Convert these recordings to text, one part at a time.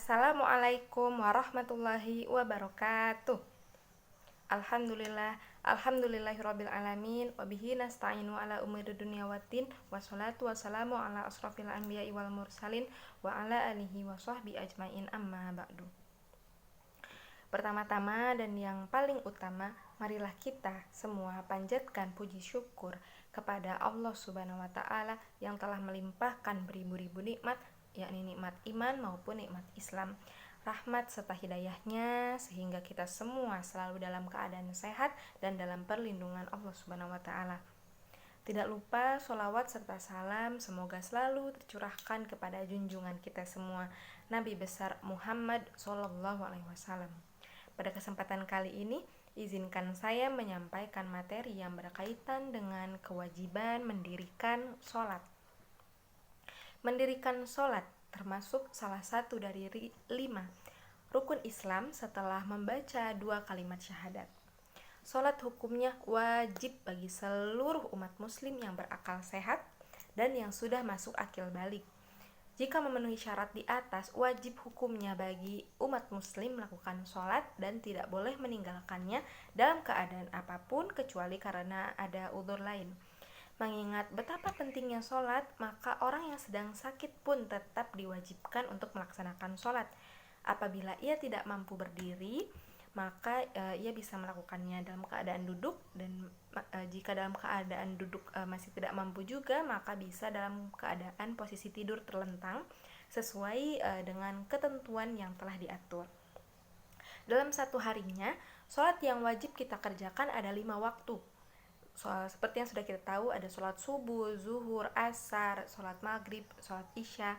Assalamualaikum warahmatullahi wabarakatuh. Alhamdulillahirabbil alamin wa bihi nasta'inu ala umuri dunya waddin wassalatu wassalamu ala asrofil anbiya'i wal mursalin wa ala alihi wa sahbihi ajmain amma ba'du. Pertama-tama dan yang paling utama, marilah kita semua panjatkan puji syukur kepada Allah Subhanahu wa taala yang telah melimpahkan beribu-ribu nikmat, yakni nikmat iman maupun nikmat Islam, rahmat serta hidayahnya, sehingga kita semua selalu dalam keadaan sehat dan dalam perlindungan Allah Subhanahu wa taala. Tidak lupa sholawat serta salam semoga selalu tercurahkan kepada junjungan kita semua, Nabi besar Muhammad Sallallahu Alaihi Wasallam. Pada kesempatan kali ini, izinkan saya menyampaikan materi yang berkaitan dengan kewajiban mendirikan sholat. Mendirikan sholat termasuk salah satu dari 5 rukun Islam setelah membaca 2 kalimat syahadat. Sholat hukumnya wajib bagi seluruh umat muslim yang berakal sehat dan yang sudah masuk akil balik. Jika memenuhi syarat di atas, wajib hukumnya bagi umat muslim melakukan sholat dan tidak boleh meninggalkannya dalam keadaan apapun kecuali karena ada udzur lain. Mengingat betapa pentingnya sholat, maka orang yang sedang sakit pun tetap diwajibkan untuk melaksanakan sholat. Apabila ia tidak mampu berdiri, maka ia bisa melakukannya dalam keadaan duduk, dan jika dalam keadaan duduk masih tidak mampu juga, maka bisa dalam keadaan posisi tidur terlentang sesuai dengan ketentuan yang telah diatur. Dalam satu harinya, sholat yang wajib kita kerjakan ada 5 waktu. Seperti yang sudah kita tahu, ada sholat subuh, zuhur, asar, sholat maghrib, sholat isya.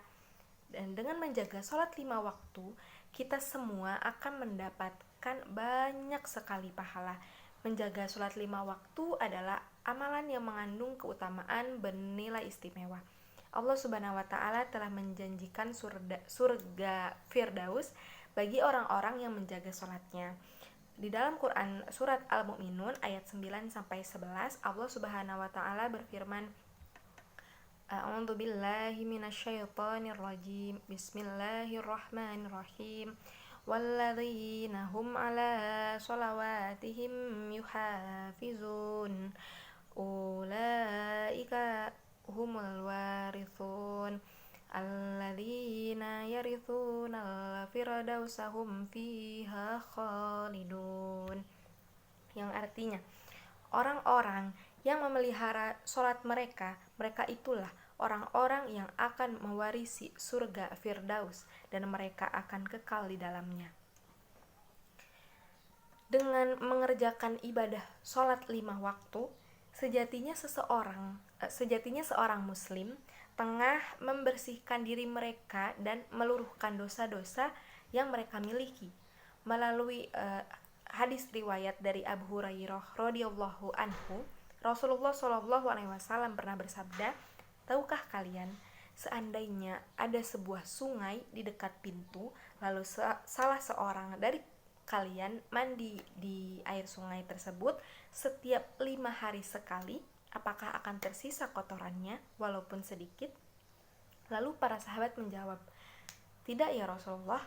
Dan dengan menjaga sholat 5 waktu, kita semua akan mendapatkan banyak sekali pahala. Menjaga sholat 5 waktu adalah amalan yang mengandung keutamaan bernilai istimewa. Allah Subhanahu wa taala telah menjanjikan surga Firdaus bagi orang-orang yang menjaga sholatnya. Di dalam Quran surat Al-Mu'minun ayat 9-11, Allah Subhanahu wa taala berfirman, A'udzu billahi minasyaitonir rajim. Bismillahirrahmanirrahim. Walladzina hum 'ala shalawatihim yuhafizun. Ulaika humul warithun. Alladzina yarithunal firdausa hum fiha khalidun. Yang artinya, orang-orang yang memelihara sholat mereka itulah orang-orang yang akan mewarisi surga Firdaus dan mereka akan kekal di dalamnya. Dengan mengerjakan ibadah sholat 5 waktu, sejatinya seorang muslim tengah membersihkan diri mereka dan meluruhkan dosa-dosa yang mereka miliki. Melalui hadis riwayat dari Abu Hurairah radhiyallahu anhu, Rasulullah Shallallahu Alaihi Wasallam pernah bersabda, tahukah kalian, seandainya ada sebuah sungai di dekat pintu, lalu salah seorang dari kalian mandi di air sungai tersebut setiap 5 hari sekali, apakah akan tersisa kotorannya walaupun sedikit? Lalu para sahabat menjawab, tidak ya Rasulullah,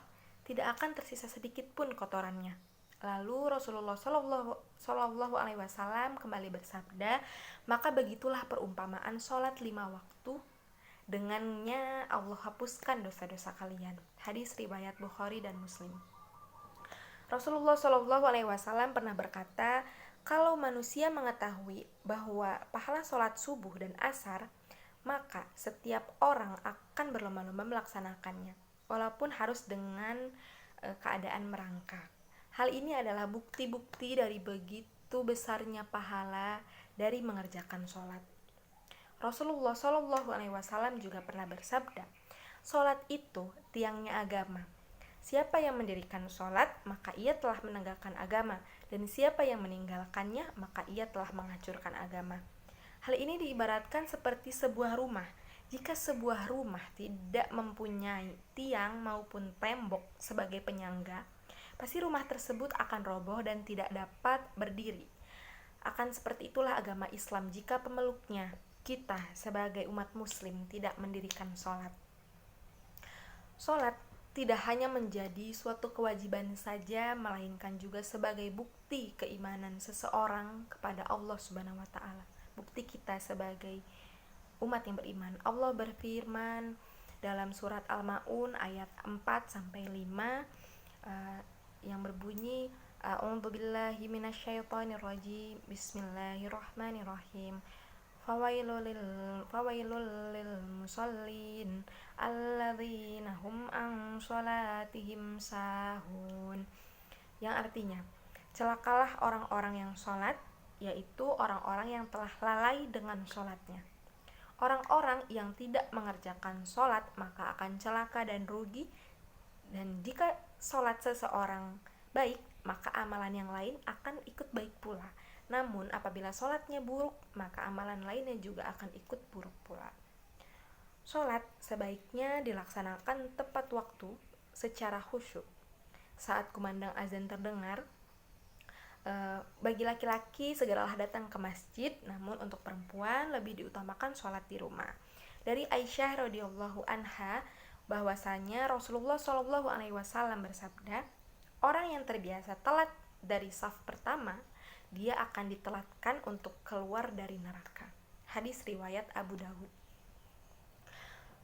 tidak akan tersisa sedikit pun kotorannya. Lalu Rasulullah Shallallahu Alaihi Wasallam kembali bersabda, maka begitulah perumpamaan sholat 5 waktu, dengannya Allah hapuskan dosa-dosa kalian. Hadis riwayat Bukhari dan Muslim. Rasulullah Shallallahu Alaihi Wasallam pernah berkata, kalau manusia mengetahui bahwa pahala sholat subuh dan asar, maka setiap orang akan berlomba-lomba melaksanakannya, walaupun harus dengan keadaan merangkak. Hal ini adalah bukti-bukti dari begitu besarnya pahala dari mengerjakan sholat. Rasulullah Shallallahu Alaihi Wasallam juga pernah bersabda, sholat itu tiangnya agama. Siapa yang mendirikan sholat, maka ia telah menegakkan agama, dan siapa yang meninggalkannya, maka ia telah menghancurkan agama. Hal ini diibaratkan seperti sebuah rumah. Jika sebuah rumah tidak mempunyai tiang maupun tembok sebagai penyangga, pasti rumah tersebut akan roboh dan tidak dapat berdiri. Akan seperti itulah agama Islam jika pemeluknya, kita sebagai umat muslim, tidak mendirikan sholat. Sholat tidak hanya menjadi suatu kewajiban saja, melainkan juga sebagai bukti keimanan seseorang kepada Allah Subhanahu wa taala. Bukti kita sebagai umat yang beriman. Allah berfirman dalam surat Al-Maun ayat 4 sampai 5 yang berbunyi A'udzubillahi minasyaitonirrajim. Bismillahirrahmanirrahim. Fawailul lil musallin alladzina hum an sholatihim sahun, yang artinya celakalah orang-orang yang sholat, yaitu orang-orang yang telah lalai dengan sholatnya. Orang-orang yang tidak mengerjakan sholat maka akan celaka dan rugi, dan jika sholat seseorang baik maka amalan yang lain akan ikut baik pula. Namun apabila sholatnya buruk, maka amalan lainnya juga akan ikut buruk pula. Sholat sebaiknya dilaksanakan tepat waktu secara khusyuk. Saat kumandang azan terdengar, bagi laki-laki segeralah datang ke masjid, namun untuk perempuan lebih diutamakan sholat di rumah. Dari Aisyah radhiyallahu anha bahwasanya Rasulullah SAW bersabda, orang yang terbiasa telat dari saf pertama, dia akan ditelatkan untuk keluar dari neraka. Hadis riwayat Abu Dawud.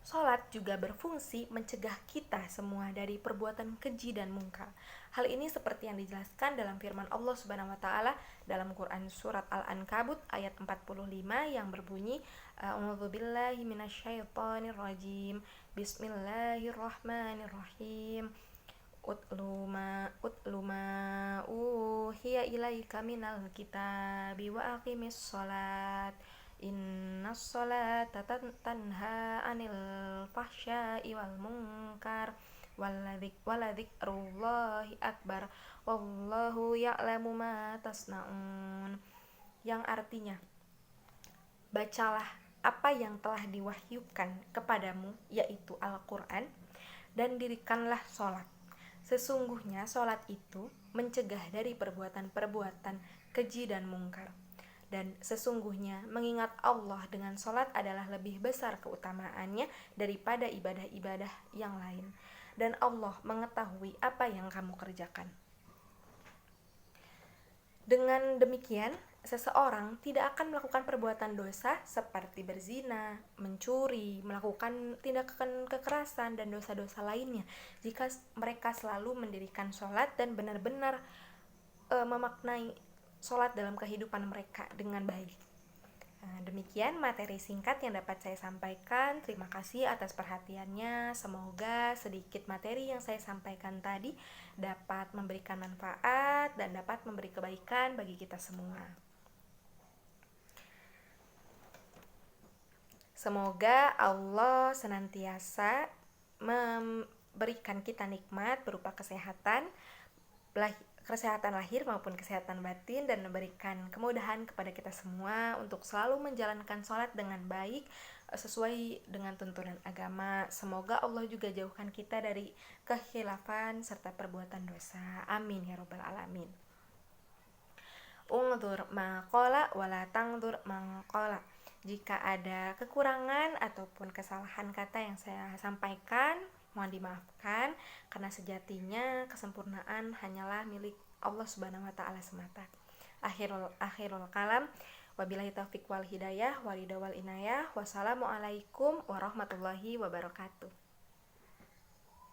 Sholat juga berfungsi mencegah kita semua dari perbuatan keji dan mungkar. Hal ini seperti yang dijelaskan dalam firman Allah Subhanahu wa taala dalam Quran surat Al-Ankabut ayat 45 yang berbunyi A'udzubillahi minasyaitonirrajim. Bismillahirrahmanirrahim. Utlu ma uhiya ilaika minal kitabi wa aqimis sholat innas sholata tanha anil fahsya'i wal munkar waladzikrullahi akbar wallahu ya'lamu ma tasna'un, yang artinya bacalah apa yang telah diwahyukan kepadamu, yaitu Al-Quran, dan dirikanlah sholat. Sesungguhnya sholat itu mencegah dari perbuatan-perbuatan keji dan mungkar. Dan sesungguhnya mengingat Allah dengan sholat adalah lebih besar keutamaannya daripada ibadah-ibadah yang lain. Dan Allah mengetahui apa yang kamu kerjakan. Dengan demikian, seseorang tidak akan melakukan perbuatan dosa seperti berzina, mencuri, melakukan tindakan kekerasan dan dosa-dosa lainnya jika mereka selalu mendirikan sholat dan benar-benar memaknai sholat dalam kehidupan mereka dengan baik. Demikian materi singkat yang dapat saya sampaikan. Terima kasih atas perhatiannya. Semoga sedikit materi yang saya sampaikan tadi dapat memberikan manfaat dan dapat memberi kebaikan bagi kita semua. Semoga Allah senantiasa memberikan kita nikmat berupa kesehatan lahir maupun kesehatan batin, dan memberikan kemudahan kepada kita semua untuk selalu menjalankan sholat dengan baik sesuai dengan tuntunan agama. Semoga Allah juga jauhkan kita dari kekhilafan serta perbuatan dosa. Amin ya rabbal alamin. Ungdur maqala wala tangdur maqala. Jika ada kekurangan ataupun kesalahan kata yang saya sampaikan, mohon dimaafkan, karena sejatinya kesempurnaan hanyalah milik Allah Subhanahu wa taala semata. Akhirul kalam, wabillahi taufiq wal hidayah, walida wal inayah. Wassalamualaikum warahmatullahi wabarakatuh.